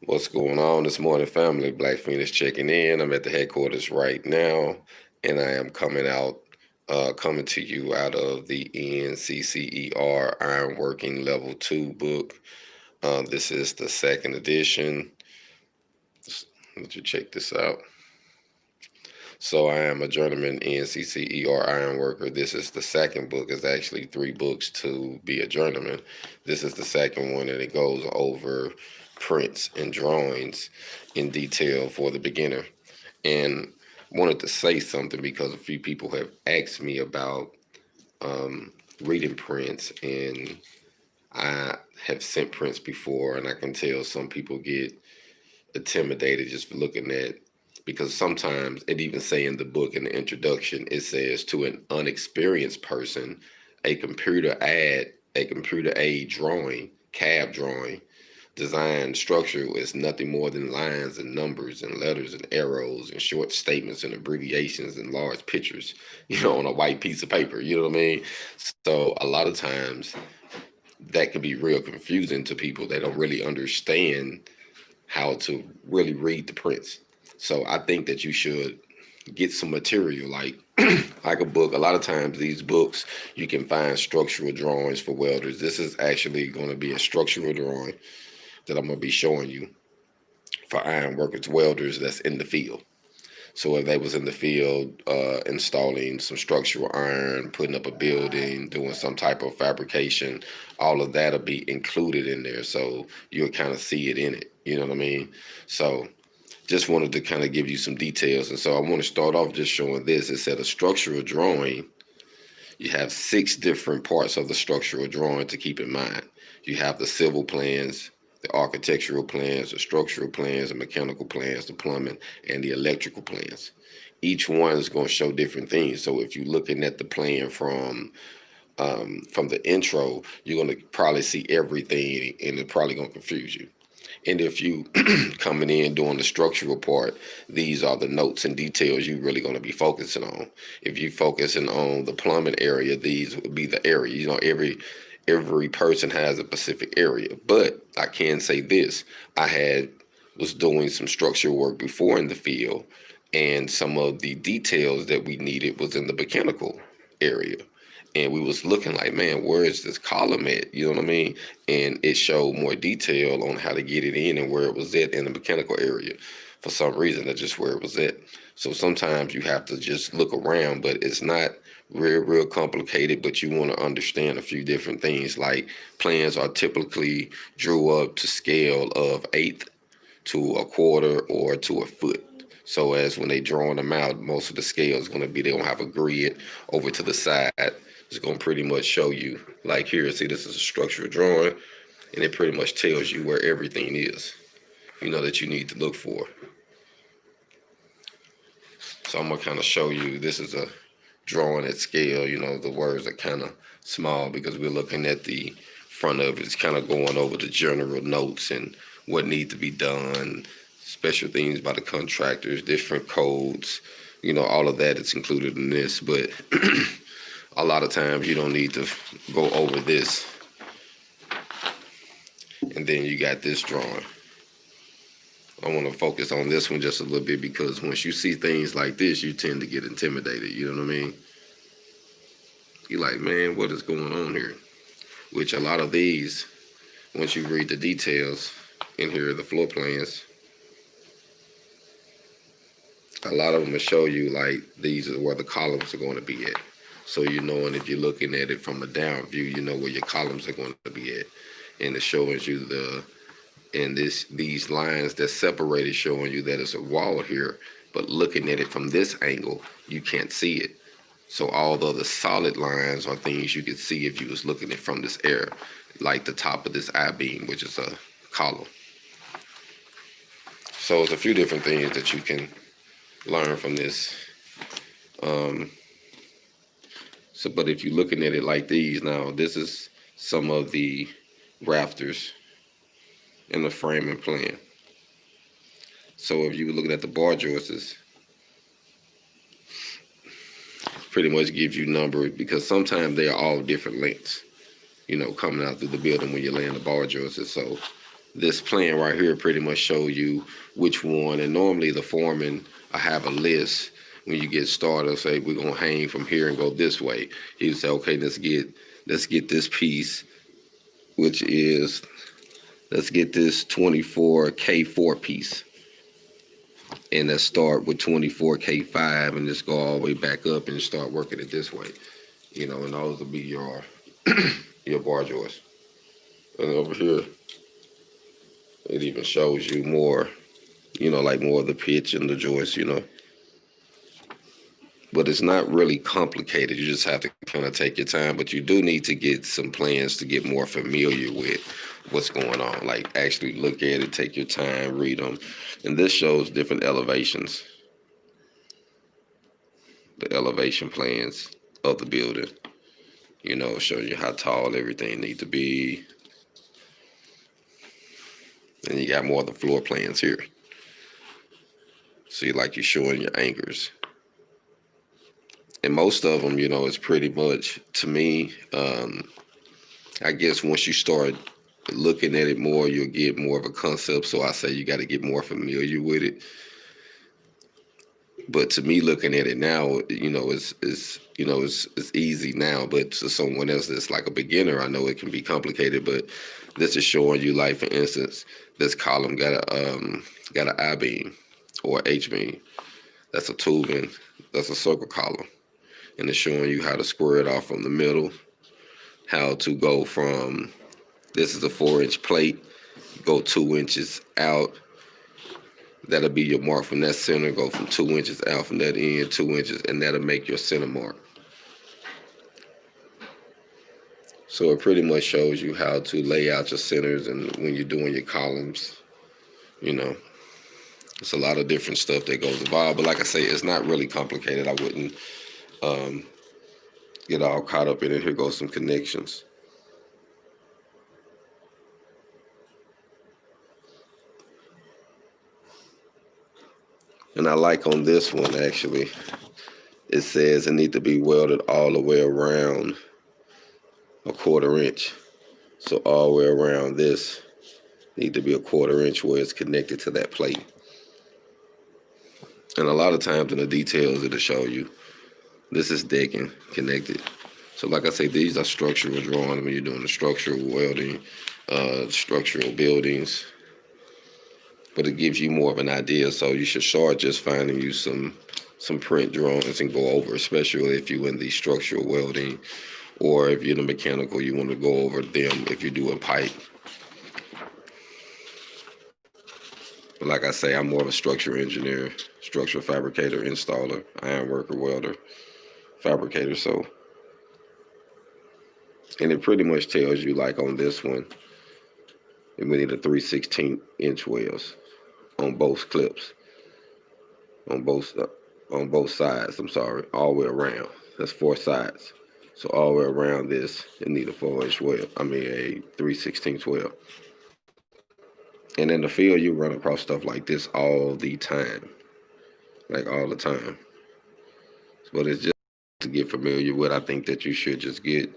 What's going on this morning, family? Black Phoenix checking in. I'm at the headquarters right now, and I am coming to you out of the NCCER Ironworking Level 2 book. This is the second edition. Let you check this out. So I am a journeyman NCCER Ironworker. This is the second book. It's actually 3 books to be a journeyman. This is the second one, and it goes over prints and drawings in detail for the beginner. And wanted to say something because a few people have asked me about reading prints, and I have sent prints before, and I can tell some people get intimidated just looking at, because sometimes it even say in the book in the introduction, it says to an unexperienced person, a computer aid drawing, CAD drawing, design structure is nothing more than lines and numbers and letters and arrows and short statements and abbreviations and large pictures, on a white piece of paper. You know what I mean? So a lot of times that can be real confusing to people. They don't really understand how to really read the prints. So I think that you should get some material like like a book. A lot of times these books you can find structural drawings for welders. This is actually going to be a structural drawing that I'm going to be showing you for ironworkers, welders that's in the field. So if they was in the field installing some structural iron, putting up a building, doing some type of fabrication, all of that'll be included in there. So you'll kind of see it in it. You know what I mean? So just wanted to kind of give you some details. And so I want to start off just showing this. It said a structural drawing. You have 6 different parts of the structural drawing to keep in mind. You have the civil plans, the architectural plans, the structural plans, the mechanical plans, the plumbing, and the electrical plans. Each one is going to show different things. So if you're looking at the plan from the intro, you're going to probably see everything, and it's probably going to confuse you. And if you coming in doing the structural part, these are the notes and details you're really going to be focusing on. If you're focusing on the plumbing area, these would be the area. Every person has a specific area. But I can say this: was doing some structural work before in the field, and some of the details that we needed was in the mechanical area. And we was looking like, man, where is this column at? You know what I mean? And it showed more detail on how to get it in and where it was at in the mechanical area. For some reason, that's just where it was at. So sometimes you have to just look around, but it's not real complicated, but you want to understand a few different things. Like plans are typically drew up to scale of 1/8 to a quarter or to a foot. So as when they drawing them out, most of the scale is going to be, they're going to have a grid over to the side. It's going to pretty much show you, like here, see, this is a structural drawing, and it pretty much tells you where everything is, that you need to look for. So I'm going to kind of show you, this is a drawing at scale. The words are kind of small because we're looking at the front of it. It's kind of going over the general notes and what needs to be done, special things by the contractors, different codes, all of that is included in this. But a lot of times you don't need to go over this. And then you got this drawing. I want to focus on this one just a little bit because once you see things like this, you tend to get intimidated. You know what I mean? You're like, man, what is going on here? Which a lot of these, once you read the details in here, the floor plans, a lot of them will show you like these are where the columns are going to be at. So and if you're looking at it from a down view, you know where your columns are going to be at. And it shows you these lines that separated, showing you that it's a wall here, but looking at it from this angle, you can't see it. So all the other solid lines are things you could see if you was looking at it from this area, like the top of this I-beam, which is a column. So it's a few different things that you can learn from this. But if you're looking at it like these, now this is some of the rafters in the framing plan. So if you were looking at the bar joists, pretty much gives you numbers because sometimes they are all different lengths, coming out through the building when you're laying the bar joists. So This plan right here pretty much show you which one. And normally the foreman, I have a list when you get started. Say we're gonna hang from here and go this way. He say, okay, let's get this piece, which is let's get this 24K4 piece, and let's start with 24K5 and just go all the way back up and start working it this way. And those will be your your bar joists. And over here, it even shows you more, like more of the pitch and the joist. But it's not really complicated. You just have to kind of take your time. But you do need to get some plans to get more familiar with what's going on. Like actually look at it, take your time, read them. And this shows different elevations, the elevation plans of the building. Showing you how tall everything needs to be. And you got more of the floor plans here. See, like you're showing your anchors. And most of them, is pretty much, to me, I guess once you start looking at it more, you'll get more of a concept. So I say you got to get more familiar with it. But to me, looking at it now, it's easy now. But to someone else that's like a beginner, I know it can be complicated. But this is showing you, like for instance, this column got an I beam or H beam. That's a tubing. That's a circle column, and it's showing you how to square it off from the middle. How to go from, this is a 4-inch plate, go 2 inches out. That'll be your mark from that center. Go from 2 inches out from that end, 2 inches, and that'll make your center mark. So it pretty much shows you how to lay out your centers, and when you're doing your columns, it's a lot of different stuff that goes involved. But like I say, it's not really complicated. I wouldn't get all caught up in it. Here goes some connections. And I like on this one, actually, it says it need to be welded all the way around a 1/4 inch. So all the way around this need to be a 1/4 inch where it's connected to that plate. And a lot of times in the details it'll show you this is decking connected. So like I say, these are structural drawings when you're doing the structural welding, structural buildings. But it gives you more of an idea. So you should start just finding you some print drawings and go over, especially if you're in the structural welding, or if you're in the mechanical, you want to go over them if you're doing pipe. But like I say, I'm more of a structural engineer, structural fabricator, installer, ironworker, welder, fabricator. So, and it pretty much tells you, like on this one, we need a 3/16-inch welds on both clips, on both sides. I'm sorry, all the way around. That's 4 sides. So all the way around this, it need a 4-inch weld. A 3/16 weld. And in the field, you run across stuff like this all the time, like all the time. But it's just to get familiar with. I think that you should just get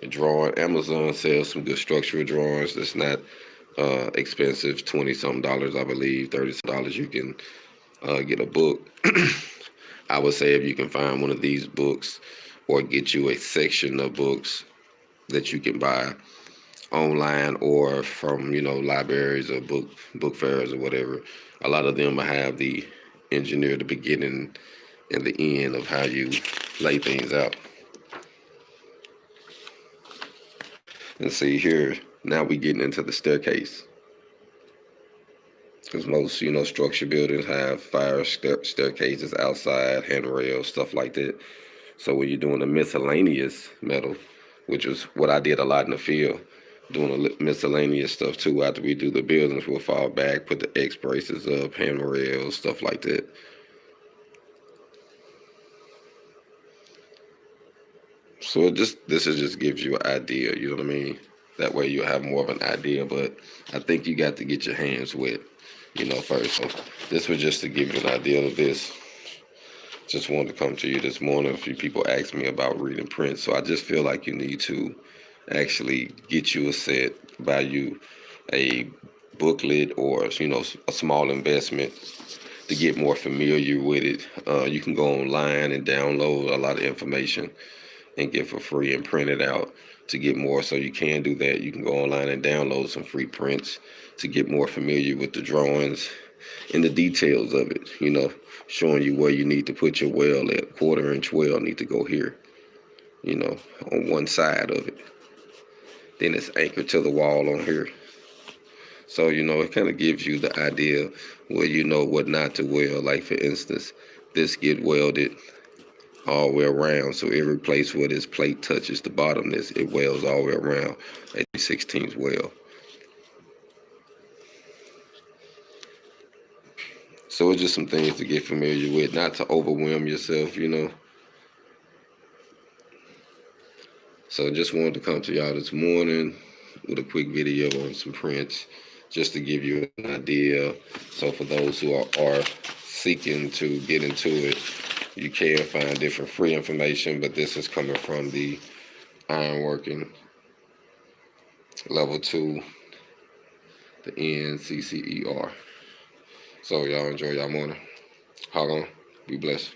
a drawing. Amazon sells some good structural drawings. That's not expensive, $20-something, I believe, $30 you can get a book. I would say if you can find one of these books, or get you a section of books that you can buy online or from libraries or book fairs or whatever. A lot of them have the engineer the beginning and the end of how you lay things out. And see here, now we getting into the staircase. Because most, structure buildings have fire staircases outside, handrails, stuff like that. So when you're doing the miscellaneous metal, which is what I did a lot in the field, doing the miscellaneous stuff too, after we do the buildings, we'll fall back, put the X braces up, handrails, stuff like that. So this just gives you an idea, you know what I mean? That way you have more of an idea, but I think you got to get your hands wet, first. So this was just to give you an idea of this. Just wanted to come to you this morning. A few people asked me about reading print, so I just feel like you need to actually get you a set, buy you a booklet or, a small investment to get more familiar with it. You can go online and download a lot of information and get for free and print it out to get more. So you can do that. You can go online and download some free prints to get more familiar with the drawings and the details of it, showing you where you need to put your well at. Quarter-inch well need to go here, on one side of it. Then it's anchored to the wall on here. So, it kind of gives you the idea where you know what not to weld. Like, for instance, this get welded all the way around. So every place where this plate touches the bottom, it welds all the way around at 3/16 weld. So it's just some things to get familiar with, not to overwhelm yourself, So just wanted to come to y'all this morning with a quick video on some prints, just to give you an idea. So for those who are seeking to get into it, you can find different free information, but this is coming from the Ironworking Level 2, the NCCER. So y'all enjoy y'all morning. Hold on. Be blessed.